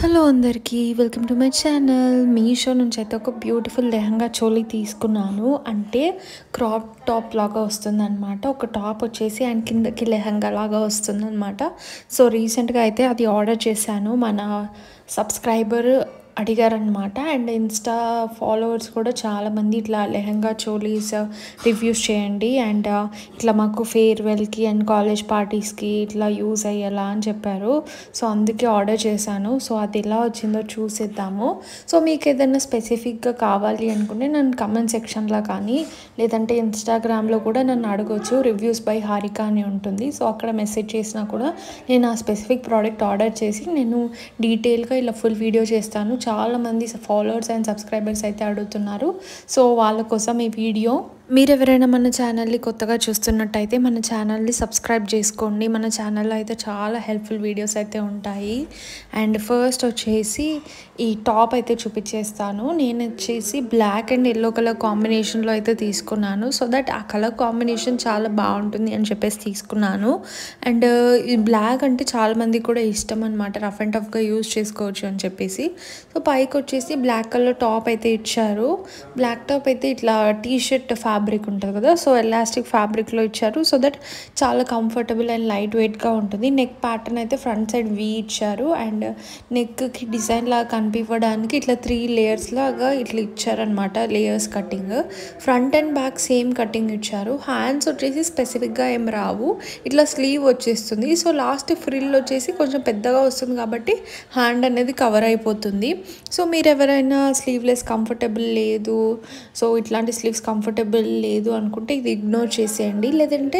Hello అందరికీ welcome to my channel. Meesho నుంచి అయితే ఒక బ్యూటిఫుల్ లెహంగా చోలీ తీసుకున్నాను. అంటే క్రాప్ టాప్ లాగా వస్తుందన్నమాట. ఒక టాప్ వచ్చేసి అండ్ కిందకి లెహంగా లాగా వస్తుందన్నమాట. సో రీసెంట్గా అయితే అది ఆర్డర్ చేశాను. మన సబ్స్క్రైబర్ అడిగారనమాట. అండ్ ఇన్స్టా ఫాలోవర్స్ కూడా చాలామంది ఇట్లా లెహంగా చోలీస్ రివ్యూస్ చేయండి అండ్ ఇట్లా మాకు ఫేర్వెల్కి అండ్ కాలేజ్ పార్టీస్కి ఇట్లా యూజ్ అయ్యేలా అని చెప్పారు. సో అందుకే ఆర్డర్ చేశాను. సో అది ఎలా వచ్చిందో చూసేద్దాము. సో మీకు ఏదైనా స్పెసిఫిక్గా కావాలి అనుకుంటే నన్ను కమెంట్ సెక్షన్లో కానీ లేదంటే ఇన్స్టాగ్రామ్లో కూడా నన్ను అడగవచ్చు. రివ్యూస్ బై హారిక అని ఉంటుంది. సో అక్కడ మెసేజ్ చేసినా కూడా నేను ఆ స్పెసిఫిక్ ప్రోడక్ట్ ఆర్డర్ చేసి నేను డీటెయిల్గా ఇలా ఫుల్ వీడియో చేస్తాను. చాలామంది ఫాలోవర్స్ అండ్ సబ్స్క్రైబర్స్ అయితే అడుగుతున్నారు. సో వాళ్ళ కోసం ఈ వీడియో. మీరు ఎవరైనా మన ఛానల్ని కొత్తగా చూస్తున్నట్టయితే మన ఛానల్ని సబ్స్క్రైబ్ చేసుకోండి. మన ఛానల్లో అయితే చాలా హెల్ప్ఫుల్ వీడియోస్ అయితే ఉంటాయి. అండ్ ఫస్ట్ వచ్చేసి ఈ టాప్ అయితే చూపించేస్తాను. నేను వచ్చేసి బ్లాక్ అండ్ ఎల్లో కలర్ కాంబినేషన్లో అయితే తీసుకున్నాను. సో దట్ ఆ కలర్ కాంబినేషన్ చాలా బాగుంటుంది అని చెప్పేసి తీసుకున్నాను. అండ్ ఈ బ్లాక్ అంటే చాలామందికి కూడా ఇష్టం అనమాట. రఫ్ అండ్ టఫ్గా యూజ్ చేసుకోవచ్చు అని చెప్పేసి. సో పైకి వచ్చేసి బ్లాక్ కలర్ టాప్ అయితే ఇచ్చారు. బ్లాక్ టాప్ అయితే ఇట్లా టీ షర్ట్ ఫ్యాబ్రిక్ ఉంటుంది కదా, సో ఎలాస్టిక్ ఫ్యాబ్రిక్లో ఇచ్చారు. సో దట్ చాలా కంఫర్టబుల్ అండ్ లైట్ వెయిట్గా ఉంటుంది. నెక్ ప్యాటర్న్ అయితే ఫ్రంట్ సైడ్ వీ ఇచ్చారు. అండ్ నెక్కి డిజైన్ లాగా కనిపించడానికి ఇట్లా 3 లేయర్స్ లాగా ఇట్లా ఇచ్చారనమాట. Layers cutting front and back same cutting ఇచ్చారు. హ్యాండ్స్ వచ్చేసి స్పెసిఫిక్గా ఏం రావు, ఇట్లా స్లీవ్ వచ్చేస్తుంది. సో లాస్ట్ ఫ్రిల్ వచ్చేసి కొంచెం పెద్దగా వస్తుంది కాబట్టి హ్యాండ్ అనేది కవర్ అయిపోతుంది. సో మీరు ఎవరైనా స్లీవ్లెస్ కంఫర్టబుల్ లేదు, సో ఇట్లాంటి స్లీవ్స్ కంఫర్టబుల్ లేదు అనుకుంటే ఇది ఇగ్నోర్ చేసేయండి. లేదంటే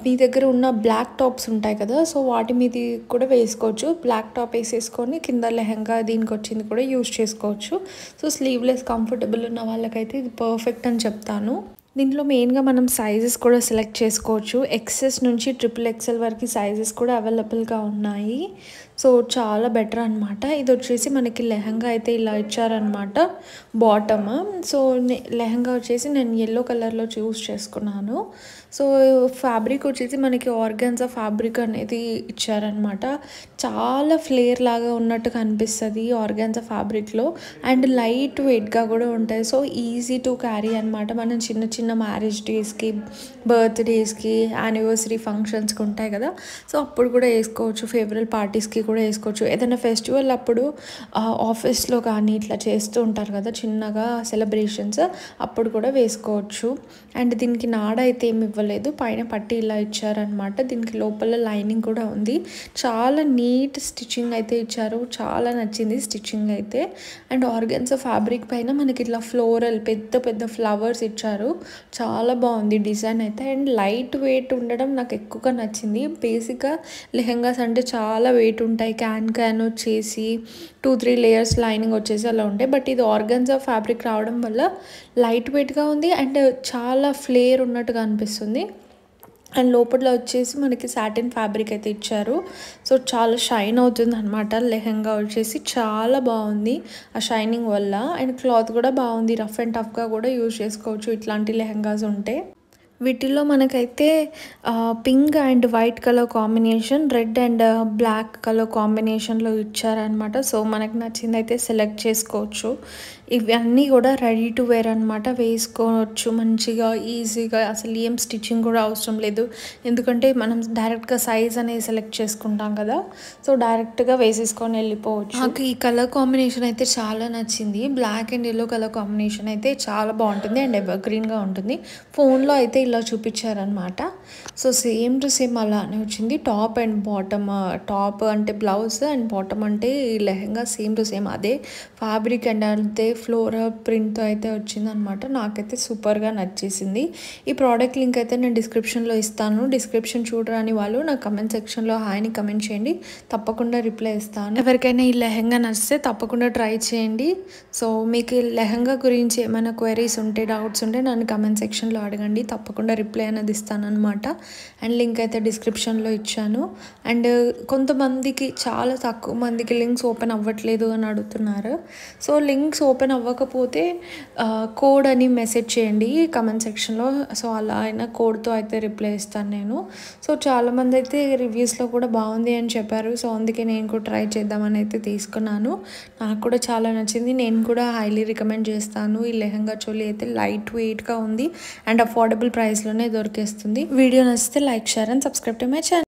మీ దగ్గర ఉన్న బ్లాక్ టాప్స్ ఉంటాయి కదా, సో వాటి మీద కూడా వేసుకోవచ్చు. బ్లాక్ టాప్ వేసేసుకొని కింద లెహంగా దీనికి వచ్చింది కూడా యూజ్ చేసుకోవచ్చు. సో స్లీవ్లెస్ కంఫర్టబుల్ ఉన్న వాళ్ళకైతే ఇది పర్ఫెక్ట్ అని చెప్తాను. దీంట్లో మెయిన్గా మనం సైజెస్ కూడా సెలెక్ట్ చేసుకోవచ్చు. ఎక్సెస్ నుంచి XXL వరకు సైజెస్ కూడా అవైలబుల్గా ఉన్నాయి. సో చాలా బెటర్ అనమాట. ఇది వచ్చేసి మనకి లెహంగా అయితే ఇలా ఇచ్చారనమాట బాటమ్. సో లెహంగా వచ్చేసి నేను ఎల్లో కలర్లో చూస్ చేసుకున్నాను. సో ఫ్యాబ్రిక్ వచ్చేసి మనకి ఆర్గాన్జా ఫ్యాబ్రిక్ అనేది ఇచ్చారనమాట. చాలా ఫ్లేర్ లాగా ఉన్నట్టు కనిపిస్తుంది ఆర్గాన్జా ఫ్యాబ్రిక్లో. అండ్ లైట్ వెయిట్గా కూడా ఉంటాయి. సో ఈజీ టు క్యారీ అనమాట. మనం చిన్న చిన్న మ్యారేజ్ డేస్కి, బర్త్డేస్కి, యానివర్సరీ ఫంక్షన్స్కి ఉంటాయి కదా, సో అప్పుడు కూడా వేసుకోవచ్చు. ఫేవరల్ పార్టీస్కి కూడా వేసుకోవచ్చు. ఏదైనా ఫెస్టివల్ అప్పుడు ఆఫీస్లో కానీ ఇట్లా చేస్తూ ఉంటారు కదా చిన్నగా సెలబ్రేషన్స్, అప్పుడు కూడా వేసుకోవచ్చు. అండ్ దీనికి నాడ అయితే ఏమి ఇవ్వలేదు, పైన పట్టి ఇలా ఇచ్చారనమాట. దీనికి లోపల లైనింగ్ కూడా ఉంది. చాలా నీట్ స్టిచ్చింగ్ అయితే ఇచ్చారు. చాలా నచ్చింది స్టిచ్చింగ్ అయితే. అండ్ ఆర్గాన్జా ఫ్యాబ్రిక్ పైన మనకి ఇట్లా ఫ్లోరల్ పెద్ద పెద్ద ఫ్లవర్స్ ఇచ్చారు. చాలా బాగుంది డిజైన్ అయితే. అండ్ లైట్ వెయిట్ ఉండడం నాకు ఎక్కువగా నచ్చింది. బేసిక్గా లెహంగాస్ అంటే చాలా వెయిట్ ఉంటాయి. క్యాన్ వచ్చేసి 2-3 లేయర్స్ లైనింగ్ వచ్చేసి అలా ఉంటాయి. బట్ ఇది ఆర్గాన్జా ఫ్యాబ్రిక్ రావడం వల్ల లైట్ వెయిట్గా ఉంది అండ్ చాలా ఫ్లేర్ ఉన్నట్టుగా అనిపిస్తుంది. అండ్ లోపల వచ్చేసి మనకి సాటిన్ ఫ్యాబ్రిక్ అయితే ఇచ్చారు. సో చాలా షైన్ అవుతుంది అనమాట. లెహంగా వచ్చేసి చాలా బాగుంది ఆ షైనింగ్ వల్ల. అండ్ క్లాత్ కూడా బాగుంది. రఫ్ అండ్ టఫ్గా కూడా యూజ్ చేసుకోవచ్చు ఇట్లాంటి లెహంగాస్ ఉంటే. వీటిల్లో మనకైతే pink and white colour combination, red and black colour కాంబినేషన్లో ఇచ్చారనమాట. సో మనకు నచ్చింది అయితే సెలెక్ట్ చేసుకోవచ్చు. ఇవన్నీ కూడా రెడీ టు వేర్ అనమాట. వేసుకోవచ్చు మంచిగా ఈజీగా. అసలు ఏం స్టిచ్చింగ్ కూడా అవసరం లేదు, ఎందుకంటే మనం డైరెక్ట్గా సైజ్ అనేది సెలెక్ట్ చేసుకుంటాం కదా, సో డైరెక్ట్గా వేసేసుకొని వెళ్ళిపోవచ్చు. నాకు ఈ కలర్ కాంబినేషన్ అయితే చాలా నచ్చింది. Black and yellow colour combination అయితే చాలా బాగుంటుంది అండ్ ఎవర్ గ్రీన్గా ఉంటుంది. ఫోన్లో అయితే ఇలా చూపించారనమాట. సో సేమ్ టు సేమ్ అలానే వచ్చింది. టాప్ అండ్ బాటమ్, టాప్ అంటే బ్లౌజ్ అండ్ బాటమ్ అంటే లెహంగా సేమ్ టు సేమ్ అదే ఫ్యాబ్రిక్ అండ్ అదే ఫ్లోరల్ ప్రింట్తో అయితే వచ్చిందనమాట. నాకైతే సూపర్గా నచ్చేసింది. ఈ ప్రోడక్ట్ లింక్ అయితే నేను డిస్క్రిప్షన్లో ఇస్తాను. డిస్క్రిప్షన్ చూడరాని వాళ్ళు నా కమెంట్ సెక్షన్లో హాయ్ని కమెంట్ చేయండి, తప్పకుండా రిప్లై ఇస్తాను. ఎవరికైనా ఈ లెహంగా నచ్చితే తప్పకుండా ట్రై చేయండి. సో మీకు ఈ లెహంగా గురించి ఏమైనా క్వైరీస్ ఉంటే, డౌట్స్ ఉంటే నన్ను కమెంట్ సెక్షన్లో అడగండి, తప్పకుండా తప్పకుండా రిప్లై అనేది ఇస్తానన్నమాట. అండ్ లింక్ అయితే డిస్క్రిప్షన్లో ఇచ్చాను. అండ్ కొంతమందికి చాలా తక్కువ మందికి లింక్స్ ఓపెన్ అవ్వట్లేదు అని అడుగుతున్నారు. సో లింక్స్ ఓపెన్ అవ్వకపోతే కోడ్ అని మెసేజ్ చేయండి కమెంట్ సెక్షన్లో. సో అలా అయినా కోడ్తో అయితే రిప్లై ఇస్తాను నేను. సో చాలామంది అయితే రివ్యూస్లో కూడా బాగుంది అని చెప్పారు. సో అందుకే నేను కూడా ట్రై చేద్దామని అయితే తీసుకున్నాను. నాకు కూడా చాలా నచ్చింది. నేను కూడా హైలీ రికమెండ్ చేస్తాను. ఈ లెహంగా చోలీ అయితే లైట్ వెయిట్గా ఉంది అండ్ అఫోర్డబుల్ ప్రైస్లోనే దొరికేస్తుంది. వీడియో నచ్చితే like, share and subscribe to my channel.